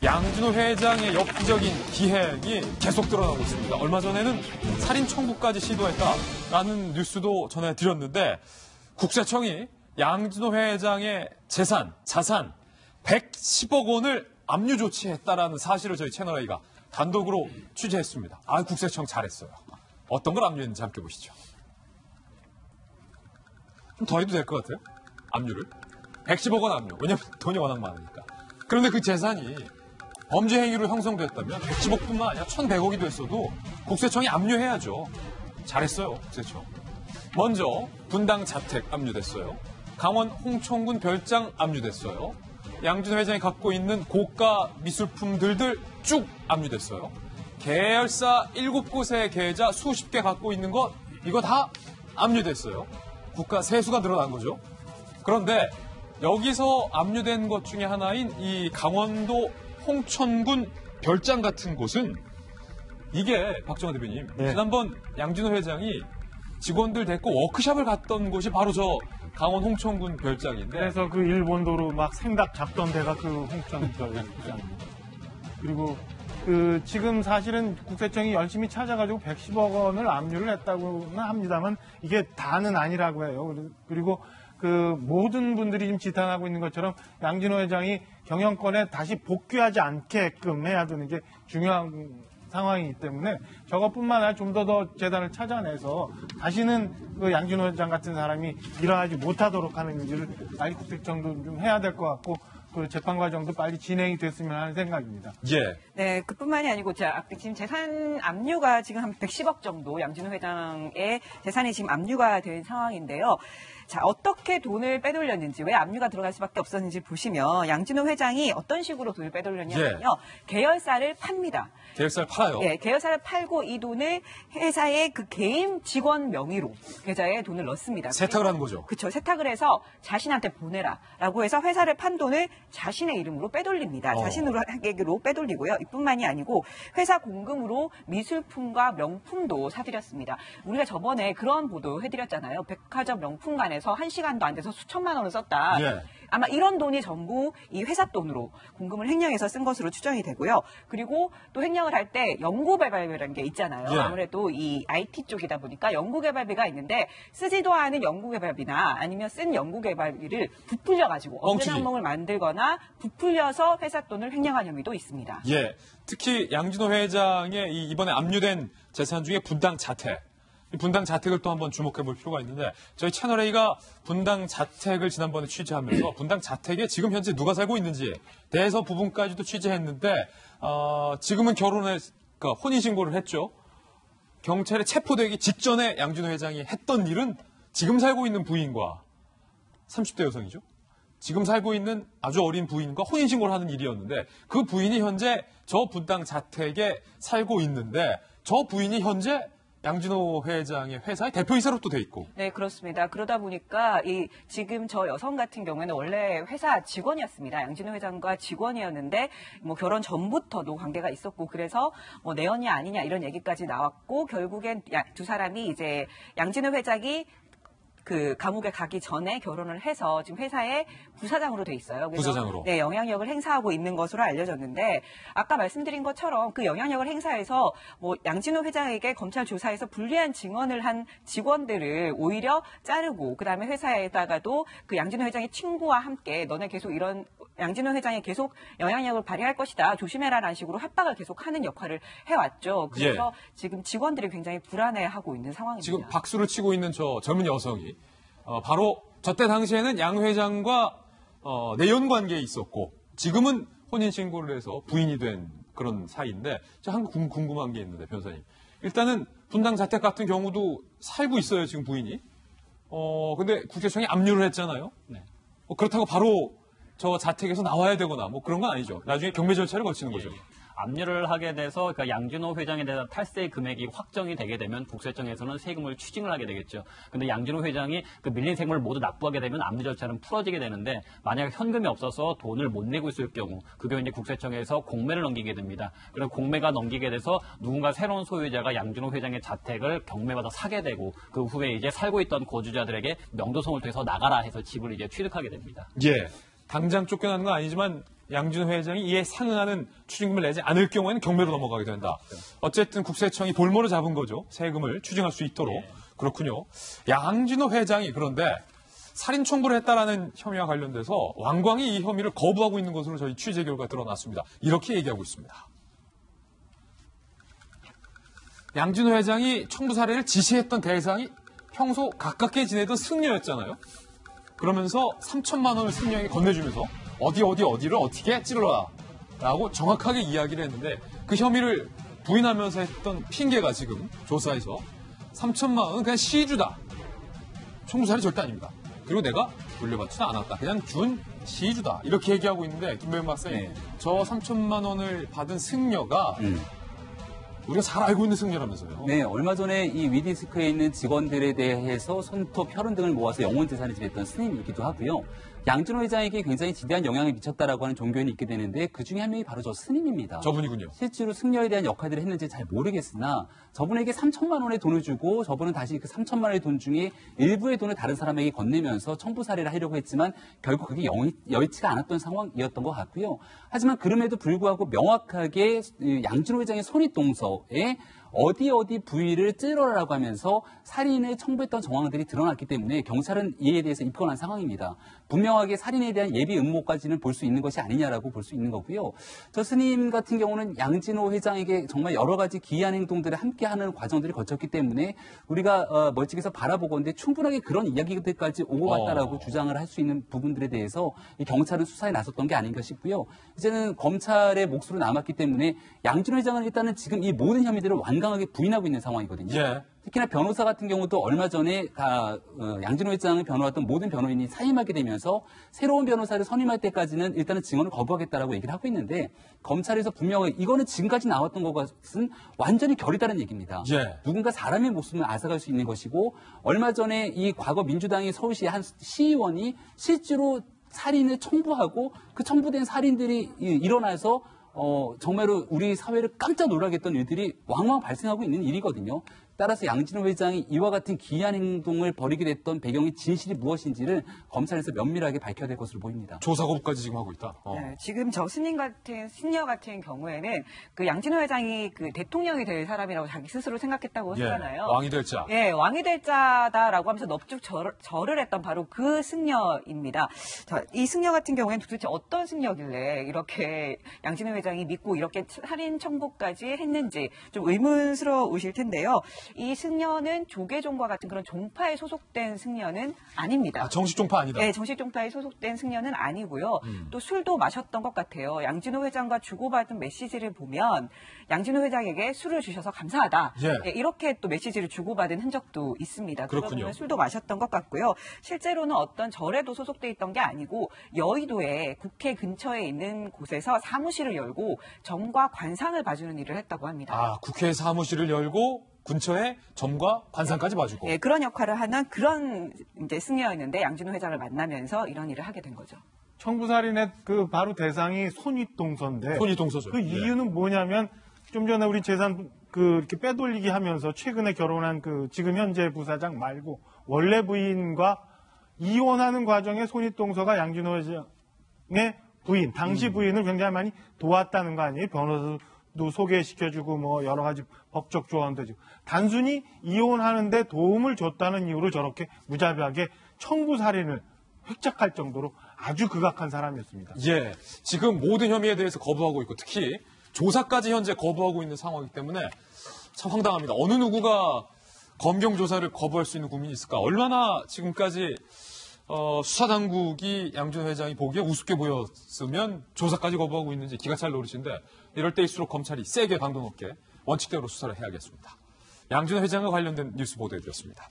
양진호 회장의 엽기적인 기획이 계속 드러나고 있습니다. 얼마 전에는 살인 청구까지 시도했다라는 뉴스도 전해드렸는데 국세청이 양진호 회장의 자산 110억 원을 압류 조치했다라는 사실을 저희 채널A가 단독으로 취재했습니다. 국세청 잘했어요. 어떤 걸 압류했는지 함께 보시죠. 좀 더 해도 될 것 같아요. 압류를. 110억 원 압류. 왜냐면 돈이 워낙 많으니까. 그런데 그 재산이 범죄 행위로 형성됐다면 110억뿐만 아니라 1,100억이 됐어도 국세청이 압류해야죠. 잘했어요, 국세청. 먼저 분당 자택 압류됐어요. 강원 홍천군 별장 압류됐어요. 양진호 회장이 갖고 있는 고가 미술품들들 쭉 압류됐어요. 계열사 7곳의 계좌 수십 개 갖고 있는 것 이거 다 압류됐어요. 국가 세수가 늘어난 거죠. 그런데 여기서 압류된 것 중에 하나인 이 강원도 홍천군 별장 같은 곳은 이게 박정화 대표님 지난번 양진호 회장이 직원들 데리고 워크숍을 갔던 곳이 바로 저 강원 홍천군 별장인데 그래서 그 일본도로 막 생닭 잡던 데가 그 홍천 별장입니다. 그리고 그 지금 사실은 국세청이 열심히 찾아가지고 110억 원을 압류를 했다고는 합니다만 이게 다는 아니라고 해요. 그리고 그 모든 분들이 지금 지탄하고 있는 것처럼 양진호 회장이 경영권에 다시 복귀하지 않게끔 해야 되는 게 중요한 상황이기 때문에 저것뿐만 아니라 좀 더 재단을 찾아내서 다시는 그 양진호 회장 같은 사람이 일어나지 못하도록 하는 일을 빨리 국세청도 좀 해야 될 것 같고 그 재판 과정도 빨리 진행이 됐으면 하는 생각입니다. 예. 네, 그뿐만이 아니고 지금 재산 압류가 지금 한 110억 정도 양진호 회장의 재산이 지금 압류가 된 상황인데요. 자, 어떻게 돈을 빼돌렸는지, 왜 압류가 들어갈 수밖에 없었는지 보시면 양진호 회장이 어떤 식으로 돈을 빼돌렸냐면요. 계열사를 팝니다. 계열사를 팔아요? 네, 계열사를 팔고 이 돈을 회사의 그 개인 직원 명의로 계좌에 돈을 넣습니다. 세탁을 하는 거죠? 그렇죠. 세탁을 해서 자신한테 보내라라고 해서 회사를 판 돈을 자신의 이름으로 빼돌립니다. 자신으로 빼돌리고요. 이뿐만이 아니고 회사 공금으로 미술품과 명품도 사들였습니다. 우리가 저번에 그런 보도 해드렸잖아요. 백화점 명품관에서 1시간도 안 돼서 수천만 원을 썼다. 예. 아마 이런 돈이 전부 이 회사 돈으로 공금을 횡령해서 쓴 것으로 추정이 되고요. 그리고 또 횡령을 할 때 연구개발비라는 게 있잖아요. 예. 아무래도 이 IT 쪽이다 보니까 연구개발비가 있는데 쓰지도 않은 연구개발비나 아니면 쓴 연구개발비를 부풀려가지고 없는 항목을 만들거나 부풀려서 회사 돈을 횡령한 혐의도 있습니다. 예, 특히 양진호 회장의 이번에 압류된 재산 중에 분당 자택. 이 분당 자택을 또 한번 주목해 볼 필요가 있는데 저희 채널A가 분당 자택을 지난번에 취재하면서 분당 자택에 지금 현재 누가 살고 있는지에 대해서 부분까지도 취재했는데 지금은 그러니까 혼인신고를 했죠. 경찰에 체포되기 직전에 양진호 회장이 했던 일은 지금 살고 있는 부인과 30대 여성이죠. 지금 살고 있는 아주 어린 부인과 혼인신고를 하는 일이었는데 그 부인이 현재 저 분당 자택에 살고 있는데 저 부인이 현재 양진호 회장의 회사의 대표이사로 또 돼 있고. 네, 그렇습니다. 그러다 보니까 지금 저 여성 같은 경우에는 원래 회사 직원이었습니다. 양진호 회장과 직원이었는데 뭐 결혼 전부터도 관계가 있었고 그래서 뭐 내연이 아니냐 이런 얘기까지 나왔고 결국엔 두 사람이 이제 양진호 회장이 그 감옥에 가기 전에 결혼을 해서 지금 회사의 부사장으로 돼 있어요. 그래서 부사장으로. 네, 영향력을 행사하고 있는 것으로 알려졌는데 아까 말씀드린 것처럼 그 영향력을 행사해서 뭐 양진호 회장에게 검찰 조사에서 불리한 증언을 한 직원들을 오히려 자르고 그다음에 회사에다가도 그 양진호 회장의 친구와 함께 너네 계속 이런 양진호 회장이 계속 영향력을 발휘할 것이다. 조심해라라는 식으로 협박을 계속하는 역할을 해왔죠. 그래서 지금 직원들이 굉장히 불안해하고 있는 상황입니다. 지금 박수를 치고 있는 저 젊은 여성이 바로 저때 당시에는 양 회장과 내연 관계에 있었고 지금은 혼인신고를 해서 부인이 된 그런 사이인데 제가 한 거 궁금한 게 있는데 변호사님. 일단은 분당 자택 같은 경우도 살고 있어요. 지금 부인이. 근데 국세청이 압류를 했잖아요. 네. 그렇다고 바로 저 자택에서 나와야 되거나 뭐 그런 건 아니죠. 나중에 경매 절차를 거치는 거죠. 압류를 하게 돼서 그러니까 양진호 회장에 대한 탈세 금액이 확정이 되게 되면 국세청에서는 세금을 추징을 하게 되겠죠. 근데 양진호 회장이 그 밀린 세금을 모두 납부하게 되면 압류 절차는 풀어지게 되는데 만약 현금이 없어서 돈을 못 내고 있을 경우 그게 이제 국세청에서 공매를 넘기게 됩니다. 그리고 공매가 넘기게 돼서 누군가 새로운 소유자가 양진호 회장의 자택을 경매받아 사게 되고 그 후에 이제 살고 있던 거주자들에게 명도성을 통해서 나가라 해서 집을 이제 취득하게 됩니다. 예. 당장 쫓겨나는 건 아니지만 양준호 회장이 이에 상응하는 추징금을 내지 않을 경우에는 경매로 넘어가게 된다. 어쨌든 국세청이 볼모로 잡은 거죠. 세금을 추징할 수 있도록. 그렇군요. 양준호 회장이 그런데 살인 청부를 했다라는 혐의와 관련돼서 왕광이 이 혐의를 거부하고 있는 것으로 저희 취재 결과 드러났습니다. 이렇게 얘기하고 있습니다. 양준호 회장이 청부 살해를 지시했던 대상이 평소 가깝게 지내던 승려였잖아요. 그러면서 3천만 원을 승려에게 건네주면서 어디를 어떻게 찔러라 라고 정확하게 이야기를 했는데 그 혐의를 부인하면서 했던 핑계가 지금 조사에서 3천만 원은 그냥 시주다. 청부살이 절대 아닙니다. 그리고 내가 돌려받지도 않았다. 그냥 준 시주다. 이렇게 얘기하고 있는데 김배영 박사님 저 3천만 원을 받은 승려가 우리가 잘 알고 있는 승려라면서요. 네, 얼마 전에 이 위디스크에 있는 직원들에 대해서 손톱, 혈흔 등을 모아서 영혼재산을 지냈던 스님이기도 하고요. 양준호 회장에게 굉장히 지대한 영향을 미쳤다라고 하는 종교인이 있게 되는데 그중에 한 명이 바로 저 스님입니다. 저분이군요. 실제로 승려에 대한 역할들을 했는지 잘 모르겠으나 저분에게 3천만 원의 돈을 주고 저분은 다시 그 3천만 원의 돈 중에 일부의 돈을 다른 사람에게 건네면서 청부 살해를 하려고 했지만 결국 그게 여의치가 않았던 상황이었던 것 같고요. 하지만 그럼에도 불구하고 명확하게 양준호 회장의 손윗동서에 어디 부위를 찌르라고 하면서 살인을 청부했던 정황들이 드러났기 때문에 경찰은 이에 대해서 입건한 상황입니다. 분명하게 살인에 대한 예비 음모까지는 볼 수 있는 것이 아니냐라고 볼 수 있는 거고요. 저 스님 같은 경우는 양진호 회장에게 정말 여러 가지 기이한 행동들을 함께하는 과정들이 거쳤기 때문에 우리가 멀찍이서 바라보건데 충분하게 그런 이야기들까지 오고 갔다라고 주장을 할 수 있는 부분들에 대해서 이 경찰은 수사에 나섰던 게 아닌가 싶고요. 이제는 검찰의 몫으로 남았기 때문에 양진호 회장은 일단은 지금 이 모든 혐의들을 완강하게 부인하고 있는 상황이거든요. 예. 특히나 변호사 같은 경우도 얼마 전에 양진호 회장을 변호했던 모든 변호인이 사임하게 되면서 새로운 변호사를 선임할 때까지는 일단은 증언을 거부하겠다라고 얘기를 하고 있는데 검찰에서 분명히 이거는 지금까지 나왔던 것은 완전히 결이 다른 얘기입니다. 예. 누군가 사람의 목숨을 앗아갈 수 있는 것이고 얼마 전에 이 과거 민주당의 서울시의 한 시의원이 실제로 살인을 청부하고 그 청부된 살인들이 일어나서 정말로 우리 사회를 깜짝 놀라게 했던 일들이 왕왕 발생하고 있는 일이거든요. 따라서 양진호 회장이 이와 같은 기이한 행동을 벌이게 됐던 배경의 진실이 무엇인지를 검찰에서 면밀하게 밝혀야 될 것으로 보입니다. 조사 거부까지 지금 하고 있다. 네, 지금 저 승려 같은 경우에는 그 양진호 회장이 그 대통령이 될 사람이라고 자기 스스로 생각했다고 하잖아요. 왕이 될 자. 예, 왕이 될 자다라고 하면서 넙죽 절을 했던 바로 그 승려입니다. 자, 이 승려 같은 경우에는 도대체 어떤 승려길래 이렇게 양진호 회장이 믿고 이렇게 살인 청부까지 했는지 좀 의문스러우실 텐데요. 이 승려는 조계종과 같은 그런 종파에 소속된 승려는 아닙니다. 아, 정식 종파 아니다. 네, 정식 종파에 소속된 승려는 아니고요. 또 술도 마셨던 것 같아요. 양진호 회장과 주고받은 메시지를 보면 양진호 회장에게 술을 주셔서 감사하다. 예. 네, 이렇게 또 메시지를 주고받은 흔적도 있습니다. 그렇군요. 그러면 술도 마셨던 것 같고요. 실제로는 어떤 절에도 소속돼 있던 게 아니고 여의도에 국회 근처에 있는 곳에서 사무실을 열고 점과 관상을 봐주는 일을 했다고 합니다. 아, 국회 사무실을 열고 근처에 점과 관상까지 봐주고. 네, 그런 역할을 하는 그런 이제 승려였는데 양진호 회장을 만나면서 이런 일을 하게 된 거죠. 청부살인의 그 바로 대상이 손윗동서인데 손윗동서죠. 그 이유는 뭐냐면 좀 전에 우리 재산 이렇게 빼돌리기 하면서 최근에 결혼한 그 지금 현재 부사장 말고 원래 부인과 이혼하는 과정에 손윗동서가 양진호 회장의 부인, 당시 부인을 굉장히 많이 도왔다는 거 아니에요? 변호사도 소개시켜주고 뭐 여러 가지 법적 조언도 해주고 단순히 이혼하는데 도움을 줬다는 이유로 저렇게 무자비하게 청부살인을 획작할 정도로 아주 극악한 사람이었습니다. 예, 지금 모든 혐의에 대해서 거부하고 있고 특히 조사까지 현재 거부하고 있는 상황이기 때문에 참 황당합니다. 어느 누구가 검경 조사를 거부할 수 있는 국민이 있을까? 얼마나 지금까지 수사당국이 양준호 회장이 보기에 우습게 보였으면 조사까지 거부하고 있는지 기가 찰 노릇인데 이럴 때일수록 검찰이 세게 강도 높게 원칙대로 수사를 해야겠습니다. 양준호 회장과 관련된 뉴스 보도해드렸습니다.